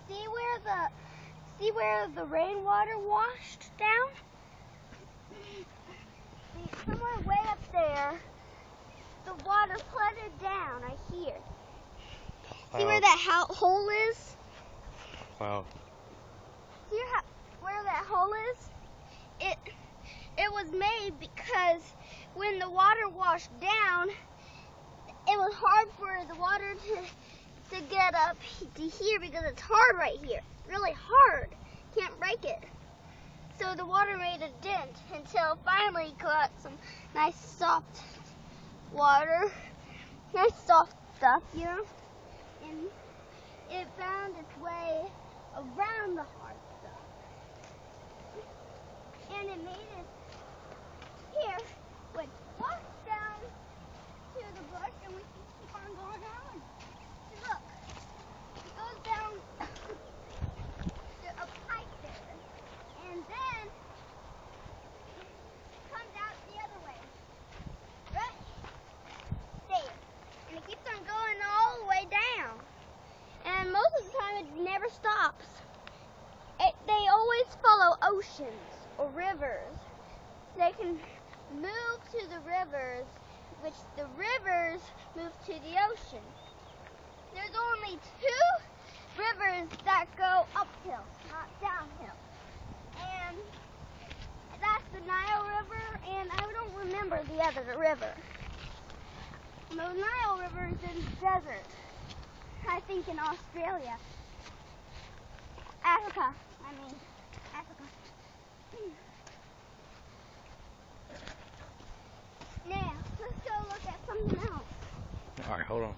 see where the rainwater washed down? Somewhere way up there, the water flooded down right here. Wow. See where that hole is? Wow. See where that hole is? It was made because when the water washed down, it was hard for the water to get up to here because it's hard right here. Really hard. Can't break it. So the water made a dent until finally it got some nice soft water. Nice soft stuff, you know? And it found its way around the hard stuff. And it made it here, which walks down to the bush, and we can keep on going on. See, look, it goes down to a pipe there, and then it comes out the other way, right there, and it keeps on going all the way down. And most of the time, it never stops. They always follow oceans or rivers. They can move to the rivers, which the rivers move to the ocean. There's only two rivers that go uphill, not downhill. And that's the Nile River, and I don't remember the other river. The Nile River is in the desert, I think in Australia. Africa. Now, let's go look at something else. All right, hold on.